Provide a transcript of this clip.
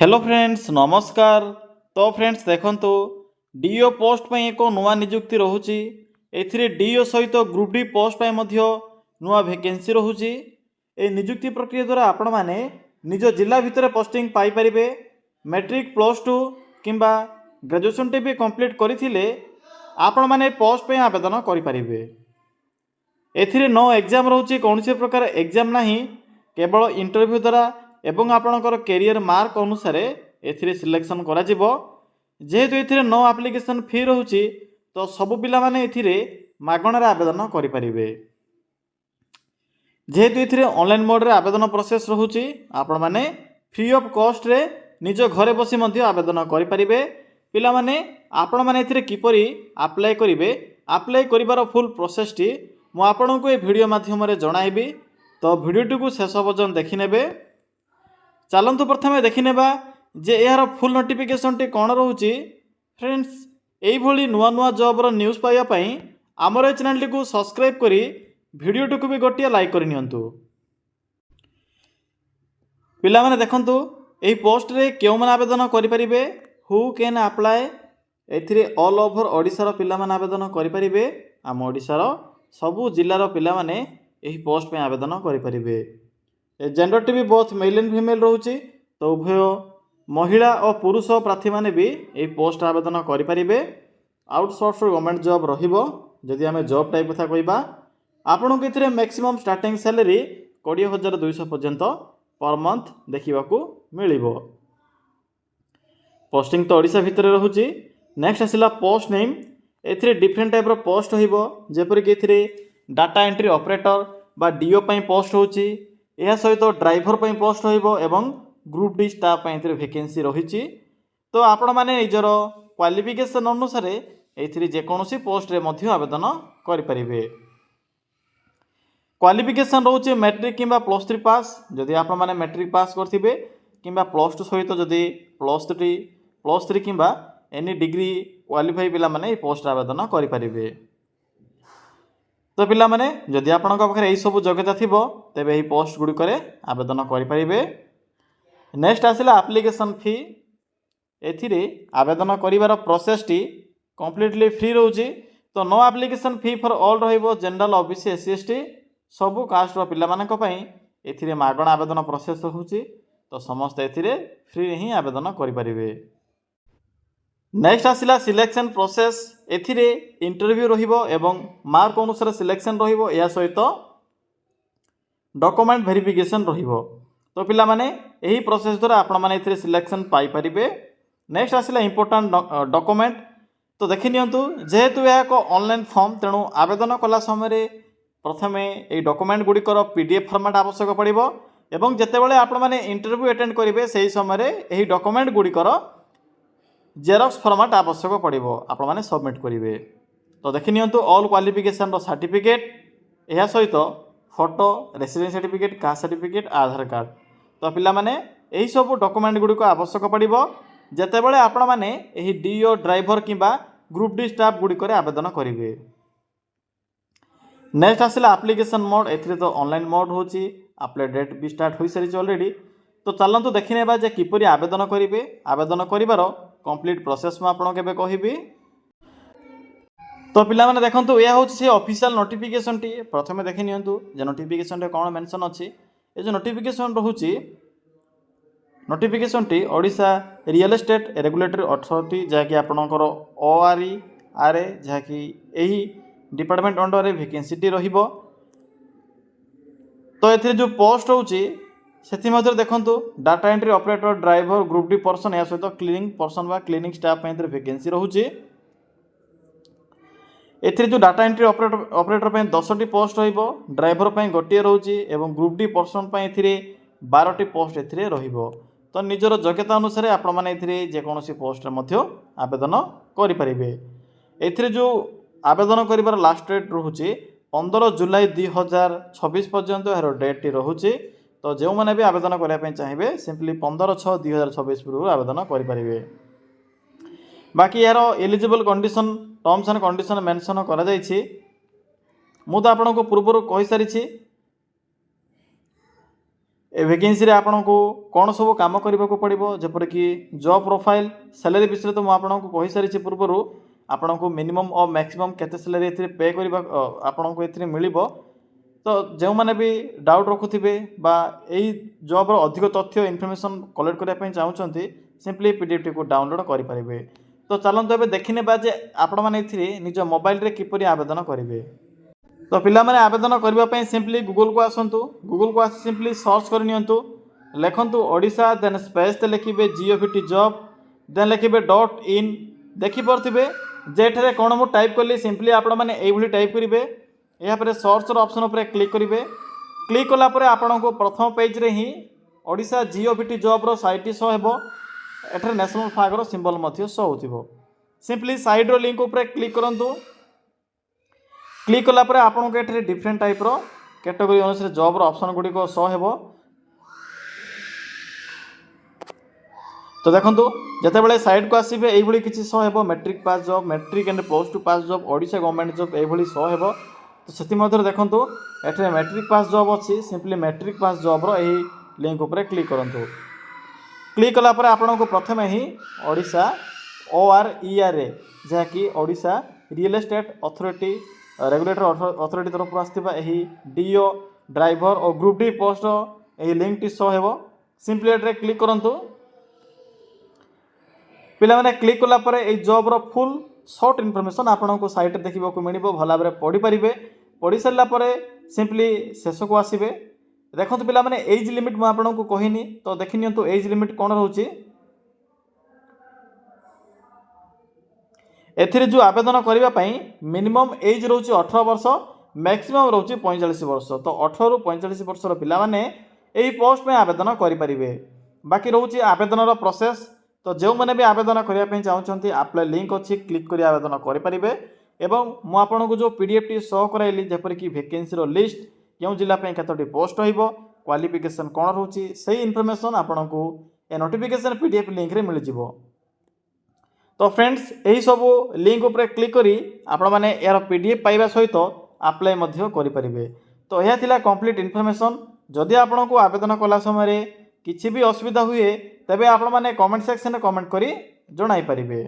Hello friends नमस्कार। तो friends देखंतु डीओ पोस्ट पर एक नुआ नियुक्ति रोचे। एथिरे डीओ सहित ग्रुप डी पोस्ट पर मध्य नुआ वैकेंसी रोचे। ए नियुक्ति प्रक्रिया द्वारा आपण माने निज जिला भितर पोस्टिंग पाई परिबे। मैट्रिक +2 किंबा ग्रेजुएशन टे भी कंप्लीट करथिले आपण माने पोस्ट पे आवेदन करि परिबे। एथिरे नो एग्जाम रोचे, कौनसी प्रकार एग्जाम नहीं, केवल इंटरव्यू द्वारा एवं आपणकर कैरियर मार्क अनुसार एथिरे सिलेक्शन करा जिवो। जेहेतु एथिरे नो एप्लिकेशन फी रोचे तो सब पिला माने एथिरे मागणार आवेदन करि परिबे। जेहेतु एथिरे ऑनलाइन मोड रे आवेदन प्रोसेस रोचे, आपण माने फ्री ऑफ कॉस्ट रे निज घरे बसी मध्य आवेदन करि परिबे। पिला माने आपण माने एथिरे किपरि अप्लाई करिवे, अप्लाई करिवार फुल प्रोसेस टी मु आपनको ए वीडियो माध्यम रे जणाइबी। तो वीडियो को शेष पर्यंत देखि नेबे। चलतु प्रथमे देखिनेबा जे यार फुल नोटिफिकेशन टी कौन रोचे। फ्रेंड्स यही भली नुआ नुआ जॉब रो न्यूज़ पाइबा पई हमर ए चैनल टी को सब्सक्राइब करी वीडियो टी को भी गोटिया लाइक करि नियंतु। पिला माने देखंतु एही पोस्ट रे केउ माने आवेदन करि परिबे, हु कैन अप्लाई। एथिरे ऑल ओवर ओडिसा रो पिला माने आवेदन करि परिबे। आम ओडिसा रो सबु जिल्ला रो पिला माने एही पोस्ट पे आवेदन करि परिबे। जेंडर टी भी बोथ मेल एंड फीमेल रोचे, तो उभय महिला और पुरुष प्रार्थी माने भी यही पोस्ट आवेदन करि परिबे। आउटसोर्स गवर्नमेंट जॉब रहिबो। जदि आमे जॉब टाइप कथा कहबा आपन को एथिरे मैक्सिमम स्टार्टिंग सैलरी 20,200 पर्यंत पर मंथ देखिबाकू मिलिबो। पोस्टिंग तो ओडिसा भितर रहुची। नेक्स्ट आसिला पोस्ट नेम। एथिरे डिफरेंट टाइप रो पोस्ट होइबो, जेपरि कि एथिरे डाटा एंट्री ऑपरेटर बा डीओ पई पोस्ट होची। यह सहित ड्राइवर पर पोस्ट होइबो एवं ग्रुप डी स्टाफ पर वैकेंसी रही। तो आपण माने निजर क्वालिफिकेशन अनुसार एथिरे जेकोसी पोस्ट रे मध्य आवेदन करि परिबे। क्वालिफिकेशन रोचे मैट्रिक किंबा +3 पास। जदि आपण माने मैट्रिक पास करथिबे किंबा +2 सहित जदि +3 किंबा एनी डिग्री क्वालिफाई पिला माने पोस्ट आवेदन करि परिबे। तो पिला माने जदि आपन पाखे यही सब योग्यता थिबो तेबे यही पोस्ट गुडी करे आवेदन करि परिबे। नेक्स्ट आसिला एप्लिकेशन फी। एथिरे आवेदन करिवार प्रोसेस टी कंप्लीटली फ्री रोची। तो no application fee for all रहिबो। जनरल ओबीसी एससी एसटी सबु कास्ट रो पिला मानक पई एथिरे मागणा आवेदन प्रोसेस होची। तो समस्त एथिरे फ्री ही आवेदन करि परिबे। नेक्स्ट आसिला सिलेक्शन प्रोसेस। एथिरे इंटरव्यू रहिबो एवं मार्क अनुसार सिलेक्शन रहिबो। या सहित डॉक्यूमेंट वेरिफिकेशन रहिबो। तो पिला माने एही प्रोसेस द्वारा आपण माने एथिरे सिलेक्शन पाई परिबे। नेक्स्ट आसिला इंपोर्टेंट डॉक्यूमेंट। तो देखि नियंतु जेहेतु या को ऑनलाइन फॉर्म, तेणु आवेदन कला समय प्रथमे एही डॉक्यूमेंट गुडी कर पीडीएफ फॉर्मेट आवश्यक पड़िबो एवं जेतेबेले आपण माने इंटरव्यू अटेंड करिवे सेही समय एही डॉक्यूमेंट गुडी कर जेरॉक्स फॉर्मेट आवश्यक पड़िबो आपण माने सबमिट करिवे। तो देखि नियंतु ऑल क्वालिफिकेशन रो सर्टिफिकेट, एहा सहित photo, residence certificate, caste certificate, Aadhaar card. तो पिला माने एही सब डॉक्यूमेंट गुडी को आवश्यक पड़िबो जेतेबेले आपण माने एही डीओ ड्राइवर किंबा ग्रुप डी स्टाफ गुडी करे आवेदन करिवे। नेक्स्ट आसिला एप्लिकेशन मोड। एथिरे तो ऑनलाइन मोड होची। अप्लाई डेट भी स्टार्ट होई सारी ऑलरेडी। तो चलंतु देखि नेबा जे किपरि आवेदन करिवे। आवेदन करिवार कंप्लीट प्रोसेस में आपन केबे कहिबी। तो पिला माने देखंतु या होची से ऑफिशियल नोटिफिकेशन टी। प्रथमे देखि नियंतु जे नोटिफिकेशन रे कोन मेंशन अछि। ए जे नोटिफिकेशन रहूची, नोटिफिकेशन टी Odisha real estate regulatory authority जाकि आपनकर ORERA जाकि एही डिपार्टमेंट अंडर रे वैकेंसी टी रहिबो। तो एथिरे जो पोस्ट होची सेथि मध्ये देखंतु data entry operator, driver, group D person, या सहित क्लीनिंग पर्सन बा क्लीनिंग स्टाफ पे वैकेंसी रहूची। एथिरे जो डाटा एंट्री ऑपरेटर पे 10टी पोस्ट रहिबो, ड्राइवर पे गोटिए रहूची एवं ग्रुप डी पर्सन पे एथिरे 12टी पोस्ट एथिरे रहिबो। तो निजर योग्यता अनुसार आपण माने एथिरे जे कोनोसी पोस्ट रे मध्ये आवेदन करि परिबे। एथिरे जो आवेदन करिवार लास्ट डेट रहूची 15 जुलाई 2026 पर्यंत यार डेट टी रहूची। तो जो मैंने भी आवेदन करने चाहिए सिंपली 15/6/2026 पूर्व आवेदन करें। बाकी यार eligible condition, terms and condition mention करा जायछि। मु तो आपन को पूर्व कहि सारी ए वैकेंसी रे आपको कौन सब काम करने को पड़ो जपरिक जॉब प्रोफाइल सैलरी विषय तो मुझे कही सारी पूर्वर आपन को मिनिमम और मैक्सिमम केते सैलरी ए पे करवा आपन को ए मिल तो जो मैंने भी डाउट रखुवे यही जॉब अधिक तथ्य इनफॉरमेशन कलेक्ट करने चाहते सिंपली पीडीएफ टी को डाउनलोड करेंगे। तो चलते एवं देखने जे आपण मैंने निज मोबाइल रे किपरि आवेदन करेंगे। तो पिला माने आवेदन करने सिंपली गूगल को आसतु गूगल को आसी सिंपली सर्च करनी लिखु ओडिशा देन स्पेस लिखे GOVT जॉब देन लिखे .in देखिपे जेठे कौन मुझे टाइप कली सिंपली आपण मैंने ये टाइप करेंगे यापर सर्च ऑप्शन पर क्लिक करेंगे। क्लिक कलापर आपण को प्रथम पेज रे ही ओडिशा GOVT जॉब रो साइट शो हेबो एठरे नेशनल फ्लैग रो सिंबल मध्य शो होथिबो। सिंपली साइड रो लिंक ऊपर क्लिक करंतु क्लिक कलापर आपण को एठरे डिफरेंट टाइप रो कैटेगरी अनुसार जॉब रो ऑप्शन गुडी को शो हेबो। तो देखंतु जते बेले साइड को आसीबे एई भली किछि शो हेबो matric pass job matric and +2 pass job Odisha government job एई भली शो हेबो। तो से देखु ये मैट्रिक पास जॉब अच्छी सिंपली मैट्रिक पास जॉब रो यही लिंक ऊपर क्लिक करूँ। क्लिक कलापर आपण को प्रथम ही ओडिशा ORER जहाँकि Odisha real estate authority regulator authority तरफ आसवा यही DO ड्राइवर और ग्रुप डी पोस्ट यही लिंक टी शो हेबो। सिंपली एटे क्लिक करूँ पिला माने क्लिक कलापर ये जॉब रो फुल शॉर्ट इनफॉरमेशन आपन को साइट देखा मिल भल भाव में पढ़ी पारे। पढ़ी सारापर सिंपली शेष को आसबे देखो पिला माने एज लिमिट मुझे आपको कहनी तो देखी नियंतु एज लिमिट कौन रोचे एथिरे जो आवेदन करने मिनिमम एज रोचे 18 वर्ष मैक्सिमम रोचे 45 वर्ष। तो 18 रु 45 वर्षर पिला माने यही पोस्ट में आवेदन करें। बाकी रोचे आवेदन प्रोसेस तो जो मैंने भी आवेदन करने चाहते अप्लाई लिंक अच्छी क्लिक कर आवेदन करेंगे। एवं मु आपन को जो पीडीएफ टी शो कराइली जपरिक वैकेंसी रो लिस्ट क्यों जिला कतोटी पोस्ट हो क्वालिफिकेशन कौन रोची से इनफॉरमेशन आपन को ए नोटिफिकेशन पीडीएफ लिंक रे मिल जिवो। तो फ्रेंड्स यही सब लिंक ऊपर क्लिक करी आपण माने यार पीडीएफ पाइबा सहित अप्लाई मध्य करि परिबे। तो यह थिला कंप्लीट इनफॉरमेशन। जदि आपन को आवेदन कला समय किछि भी असुविधा हुए तेबे आपण माने कमेंट सेक्शन में कमेंट करी जणाई परिबे।